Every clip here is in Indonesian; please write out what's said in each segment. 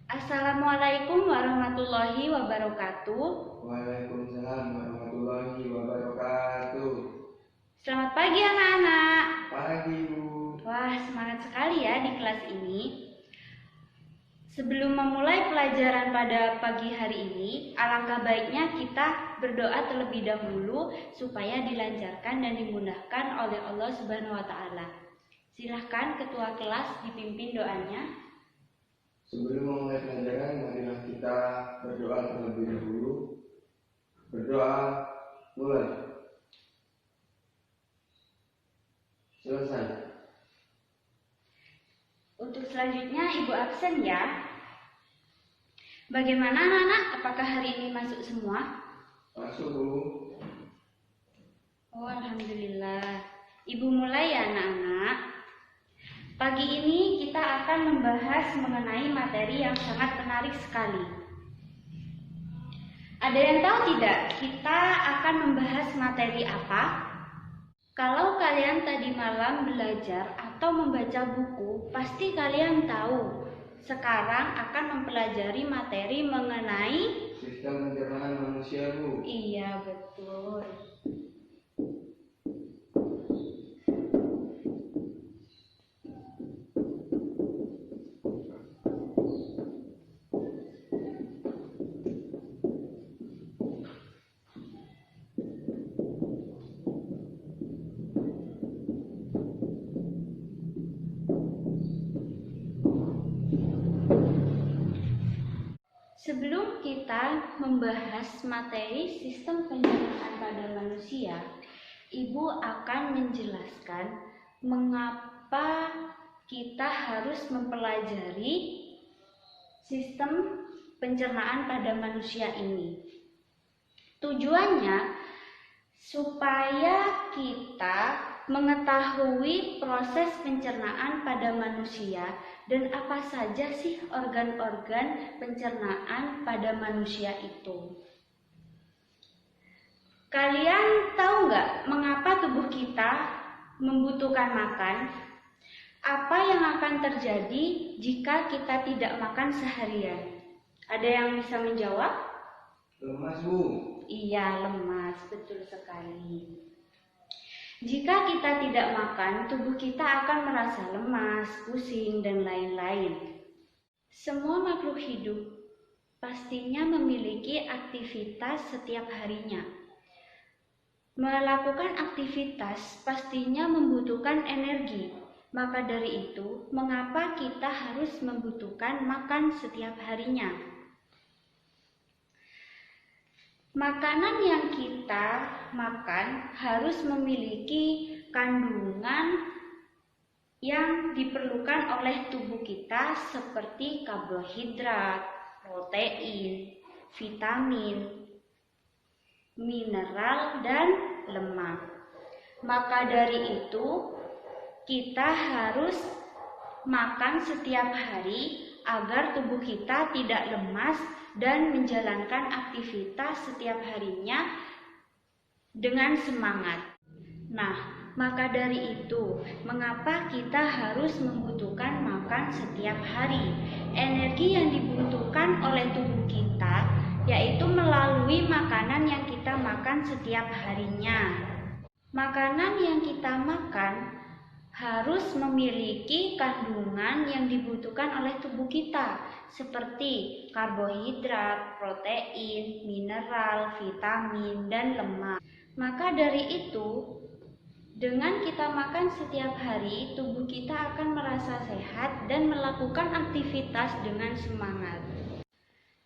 Assalamualaikum warahmatullahi wabarakatuh. Waalaikumsalam warahmatullahi wabarakatuh. Selamat pagi anak-anak. Pagi, Bu. Wah, semangat sekali ya di kelas ini. Sebelum memulai pelajaran pada pagi hari ini, alangkah baiknya kita berdoa terlebih dahulu supaya dilancarkan dan dimudahkan oleh Allah Subhanahu wa taala. Silahkan ketua kelas dipimpin doanya. Sebelum memulai pelajaran, marilah kita berdoa terlebih dahulu. Berdoa, mulai. Selesai. Untuk selanjutnya Ibu absen ya. Bagaimana anak-anak? Apakah hari ini masuk semua? Masuk, Bu. Oh, alhamdulillah. Ibu mulai ya anak-anak. Pagi ini kita akan membahas mengenai materi yang sangat menarik sekali. Ada yang tahu tidak kita akan membahas materi apa? Kalau kalian tadi malam belajar atau membaca buku, pasti kalian tahu. Sekarang akan mempelajari materi mengenai Sistem pencernaan manusia, Bu. Iya, betul. Sebelum kita membahas materi sistem pencernaan pada manusia, Ibu akan menjelaskan mengapa kita harus mempelajari sistem pencernaan pada manusia ini. Tujuannya supaya kita mengetahui proses pencernaan pada manusia dan apa saja sih organ-organ pencernaan pada manusia itu. Kalian tahu nggak mengapa tubuh kita membutuhkan makan? Apa yang akan terjadi jika kita tidak makan seharian? Ada yang bisa menjawab? Lemas, Bu. Iya, lemas, betul sekali. Jika kita tidak makan, tubuh kita akan merasa lemas, pusing, dan lain-lain. Semua makhluk hidup pastinya memiliki aktivitas setiap harinya. Melakukan aktivitas pastinya membutuhkan energi. Maka dari itu, mengapa kita harus membutuhkan makan setiap harinya? Makanan yang kita makan harus memiliki kandungan yang diperlukan oleh tubuh kita seperti karbohidrat, protein, vitamin, mineral, dan lemak. Maka dari itu, kita harus makan setiap hari agar tubuh kita tidak lemas dan menjalankan aktivitas setiap harinya dengan semangat. Nah, maka dari itu, mengapa kita harus membutuhkan makan setiap hari? Energi yang dibutuhkan oleh tubuh kita yaitu melalui makanan yang kita makan setiap harinya. Makanan yang kita makan harus memiliki kandungan yang dibutuhkan oleh tubuh kita seperti karbohidrat, protein, mineral, vitamin, dan lemak. Maka dari itu, dengan kita makan setiap hari, tubuh kita akan merasa sehat dan melakukan aktivitas dengan semangat.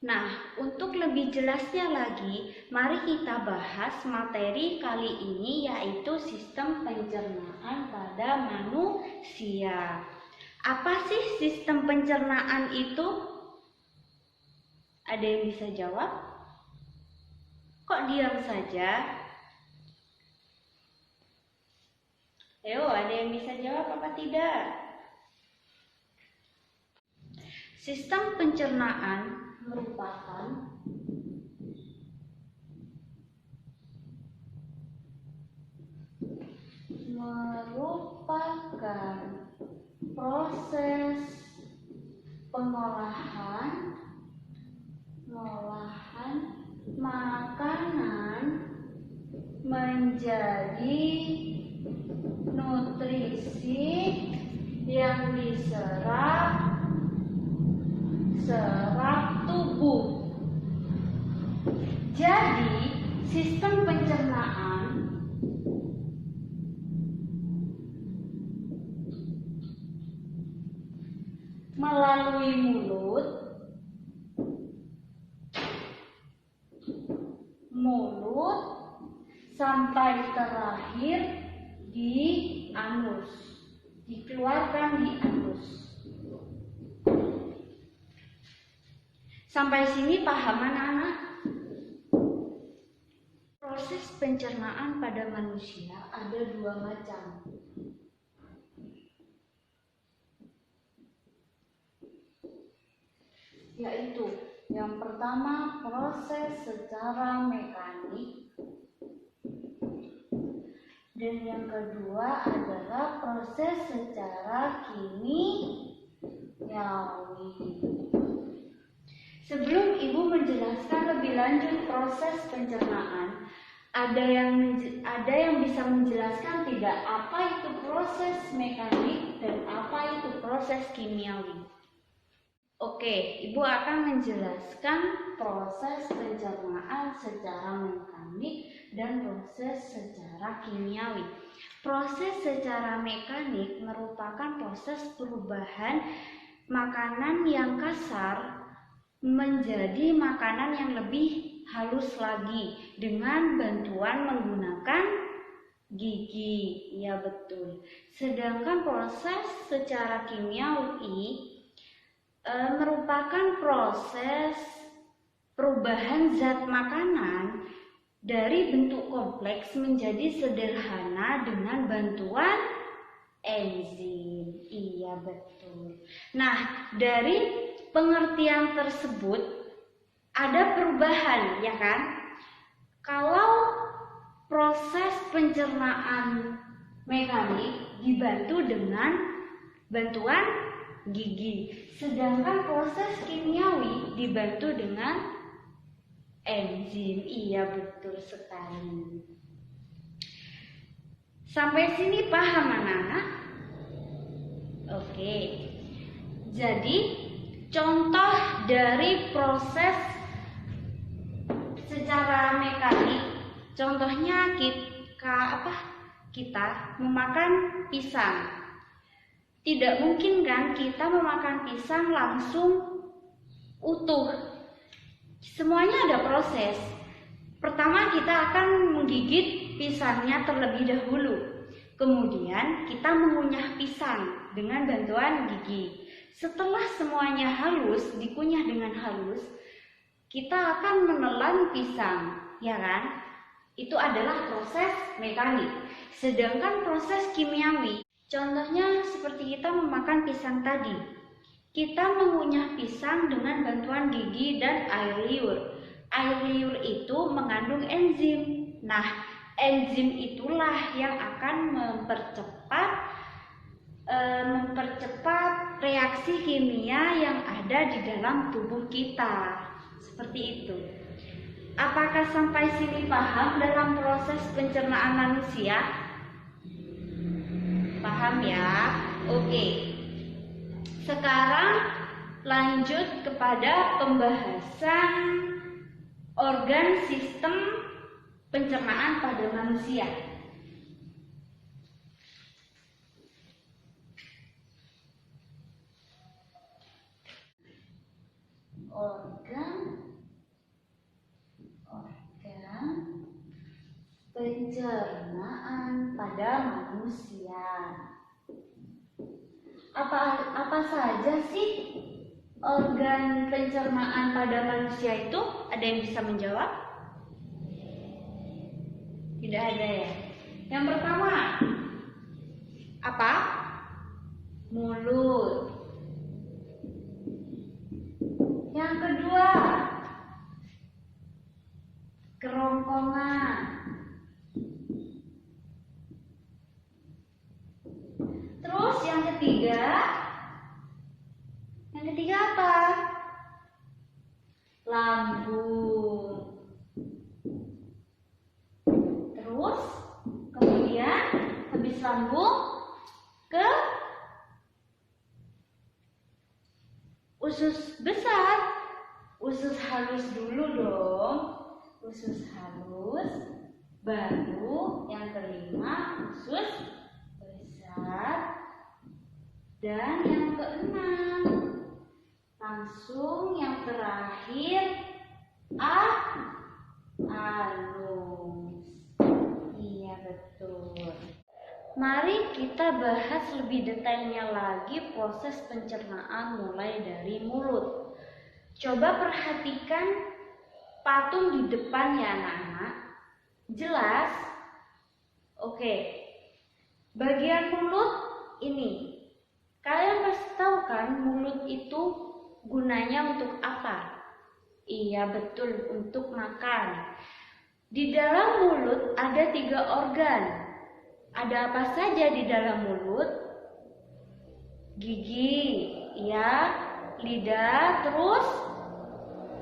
Nah, untuk lebih jelasnya lagi, mari kita bahas materi kali ini yaitu sistem pencernaan pada manusia. Apa sih sistem pencernaan itu? Ada yang bisa jawab? Kok diam saja? Ayo, ada yang bisa jawab apa tidak? Sistem pencernaan merupakan proses pengolahan pengolahan makanan menjadi nutrisi yang diserap tubuh. Jadi, sistem pencernaan melalui mulut sampai terakhir di anus, dikeluarkan di anus. Sampai sini paham anak-anak? Proses pencernaan pada manusia ada dua macam. Yaitu yang pertama proses secara mekanik, dan yang kedua adalah proses secara kimiawi. Sebelum Ibu menjelaskan lebih lanjut proses pencernaan, ada yang bisa menjelaskan tidak apa itu proses mekanik dan apa itu proses kimiawi? Oke, Ibu akan menjelaskan proses pencernaan secara mekanik dan proses secara kimiawi. Proses secara mekanik merupakan proses perubahan makanan yang kasar menjadi makanan yang lebih halus lagi dengan bantuan menggunakan gigi. Ya betul. Sedangkan proses secara kimiawi merupakan proses perubahan zat makanan dari bentuk kompleks menjadi sederhana dengan bantuan enzim. Iya betul. Nah, dari pengertian tersebut ada perubahan, ya kan? Kalau proses pencernaan mekanik dibantu dengan bantuan gigi, sedangkan proses kimiawi dibantu dengan enzim. Iya betul sekali. Sampai sini paham anak-anak? Oke. Jadi contoh dari proses secara mekanik, contohnya kita memakan pisang. Tidak mungkin kan kita memakan pisang langsung utuh. Semuanya ada proses. Pertama kita akan menggigit pisangnya terlebih dahulu. Kemudian kita mengunyah pisang dengan bantuan gigi. Setelah semuanya halus, dikunyah dengan halus, kita akan menelan pisang, ya kan? Itu adalah proses mekanik. Sedangkan proses kimiawi, contohnya seperti kita memakan pisang tadi. Kita mengunyah pisang dengan bantuan gigi dan air liur. Air liur itu mengandung enzim. Nah, enzim itulah yang akan mempercepat reaksi kimia yang ada di dalam tubuh kita. Seperti itu. Apakah sampai sini paham dalam proses pencernaan manusia? Paham ya? Oke. Sekarang lanjut kepada pembahasan organ sistem pencernaan pada manusia. Organ pencernaan pada manusia. Apa saja sih organ pencernaan pada manusia itu? Ada yang bisa menjawab? Tidak ada ya. Yang pertama, apa? Mulut. Yang kedua, kerongkongan. Terus yang ketiga apa? lambung. Terus kemudian habis lambung ke usus besar. Usus halus dulu dong. Usus halus. Baru yang kelima usus besar. Dan yang keenam, langsung yang terakhir anus. Iya betul. Mari kita bahas lebih detailnya lagi proses pencernaan mulai dari mulut. Coba perhatikan patung di depan ya anak-anak. Jelas? Oke. Bagian mulut ini. Kalian pasti tahu kan mulut itu gunanya untuk apa? Iya betul, untuk makan. Di dalam mulut ada 3 organ. Ada apa saja di dalam mulut? Gigi, ya, lidah, terus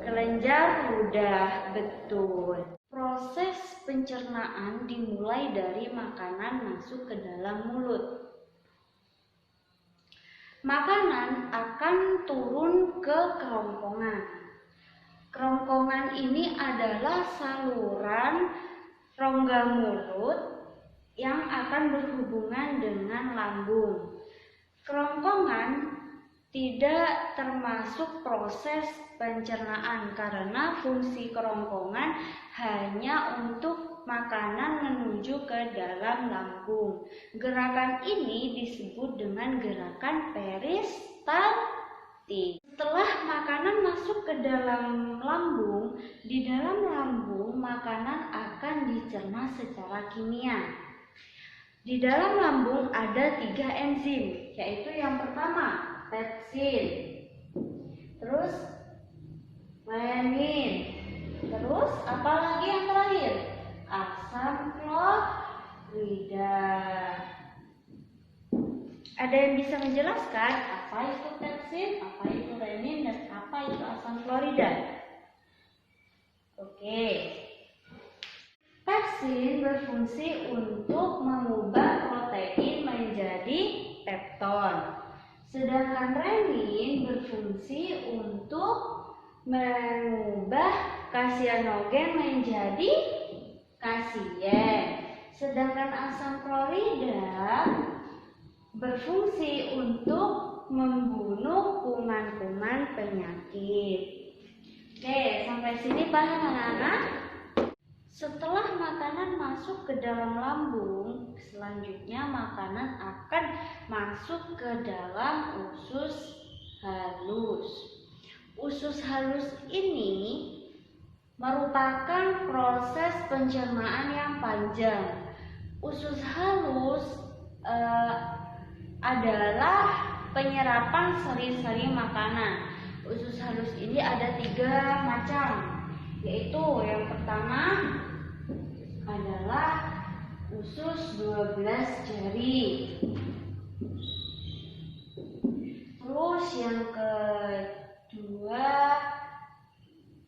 kelenjar ludah, betul. Proses pencernaan dimulai dari makanan masuk ke dalam mulut. Makanan akan turun ke kerongkongan. Kerongkongan ini adalah saluran rongga mulut yang akan berhubungan dengan lambung. Kerongkongan tidak termasuk proses pencernaan karena fungsi kerongkongan hanya untuk makanan menuju ke dalam lambung. Gerakan ini disebut dengan gerakan peristaltik. Setelah makanan masuk ke dalam lambung, di dalam lambung makanan akan dicerna secara kimia. Di dalam lambung ada 3 enzim, yaitu yang pertama pepsin, terus renin, terus apa lagi yang terakhir? Asam klorida. Ada yang bisa menjelaskan apa itu pepsin, apa itu renin, dan apa itu asam klorida? Oke. Pepsin berfungsi untuk mengubah protein menjadi pepton. Sedangkan renin berfungsi untuk mengubah kasianogen menjadi kasien. Sedangkan asam klorida berfungsi untuk membunuh kuman-kuman penyakit. Oke, sampai sini paham anak-anak? Setelah makanan masuk ke dalam lambung, selanjutnya makanan akan masuk ke dalam usus halus. Usus halus ini merupakan proses pencernaan yang panjang. Usus halus adalah penyerapan seri-seri makanan. Usus halus ini ada 3 macam, yaitu yang pertama adalah usus 12 jari. Terus yang kedua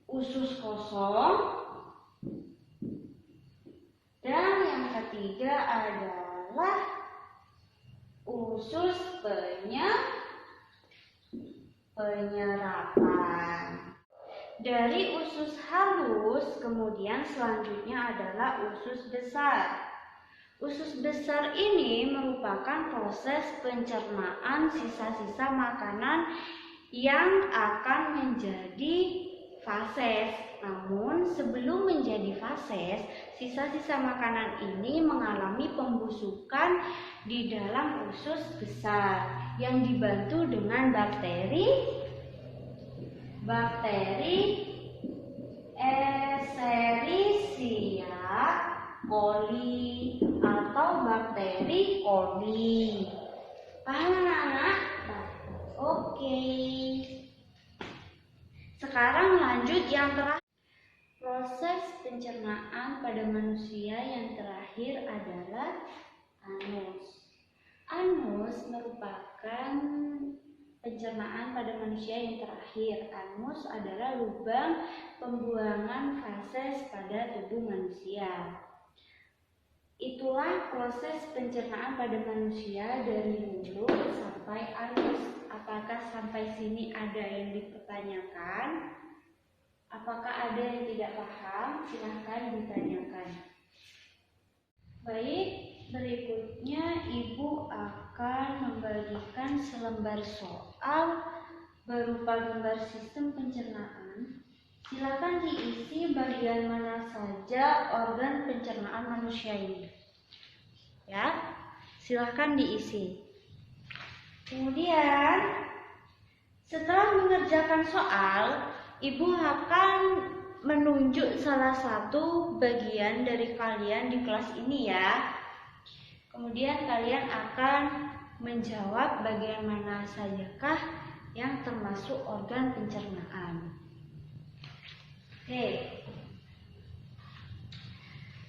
usus kosong. Dan yang ketiga adalah usus penyerapan. Dari usus halus kemudian selanjutnya adalah usus besar. Usus besar ini merupakan proses pencernaan sisa-sisa makanan yang akan menjadi fases. Namun sebelum menjadi fases, sisa-sisa makanan ini mengalami pembusukan di dalam usus besar yang dibantu dengan bakteri Escherichia coli atau bakteri coli. Paham anak-anak? Oke. Sekarang lanjut yang terakhir. Proses pencernaan pada manusia yang terakhir adalah anus. Anus merupakan pencernaan pada manusia yang terakhir. Anus adalah lubang pembuangan feses pada tubuh manusia. Itulah proses pencernaan pada manusia dari mulut sampai anus. Apakah sampai sini ada yang dipertanyakan? Apakah ada yang tidak paham? Silahkan ditanyakan. Baik, berikutnya Ibu akan membagikan selembar soal berupa gambar sistem pencernaan. Silakan diisi bagian mana saja organ pencernaan manusia ini. Ya, silakan diisi. Kemudian, setelah mengerjakan soal, Ibu akan menunjuk salah satu bagian dari kalian di kelas ini ya. Kemudian kalian akan menjawab bagian mana sajakah yang termasuk organ pencernaan. Oke.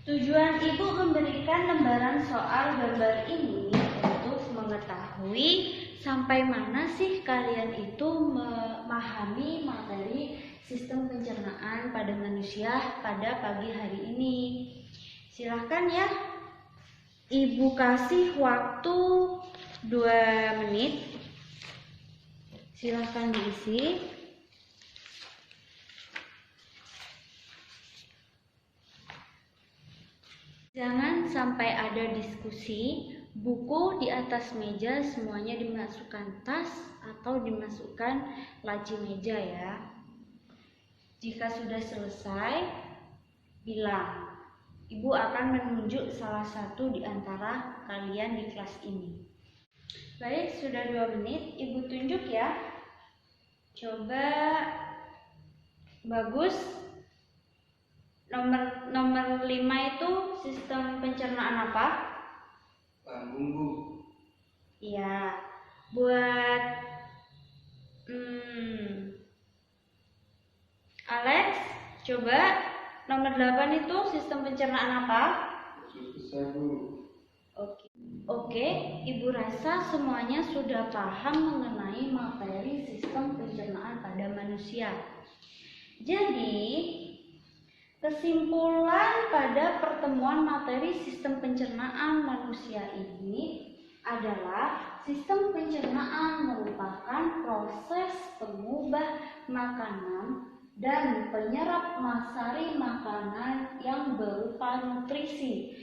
Tujuan Ibu memberikan lembaran soal gambar ini untuk mengetahui sampai mana sih kalian itu memahami materi sistem pencernaan pada manusia pada pagi hari ini. Silahkan ya, Ibu kasih waktu 2 menit. Silahkan diisi. Jangan sampai ada diskusi. Buku di atas meja semuanya dimasukkan tas atau dimasukkan laci meja ya. Jika sudah selesai, bilang. Ibu akan menunjuk salah satu di antara kalian di kelas ini. Baik, sudah 2 menit. Ibu tunjuk ya. Coba bagus. Nomor 5 itu sistem pencernaan apa? Lambung, Bu. Iya. Buat Alex, coba nomor 8 itu sistem pencernaan apa? Usus besar, Bu. Oke, Ibu rasa semuanya sudah paham mengenai materi sistem pencernaan pada manusia. Jadi, kesimpulan pada pertemuan materi sistem pencernaan manusia ini adalah sistem pencernaan merupakan proses pengubah makanan dan penyerap sari makanan yang berupa nutrisi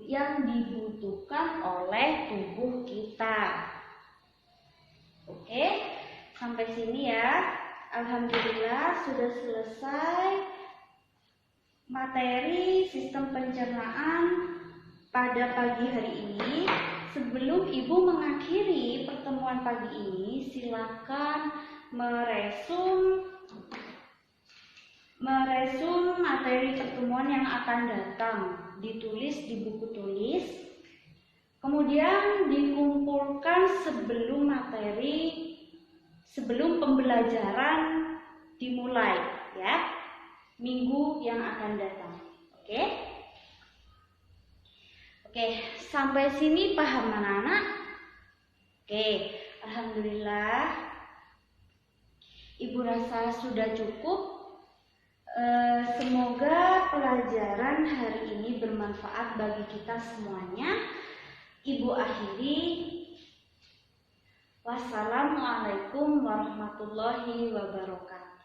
yang dibutuhkan oleh tubuh kita. Oke, sampai sini ya. Alhamdulillah sudah selesai materi sistem pencernaan pada pagi hari ini. Sebelum Ibu mengakhiri pertemuan pagi ini, silakan meresum materi pertemuan yang akan datang, ditulis di buku tulis, kemudian dikumpulkan sebelum pembelajaran dimulai ya, minggu yang akan datang. Oke, sampai sini paham anak-anak? Oke, alhamdulillah Ibu rasa sudah cukup. Semoga pelajaran hari ini bermanfaat bagi kita semuanya. Ibu akhiri. Wassalamualaikum warahmatullahi wabarakatuh.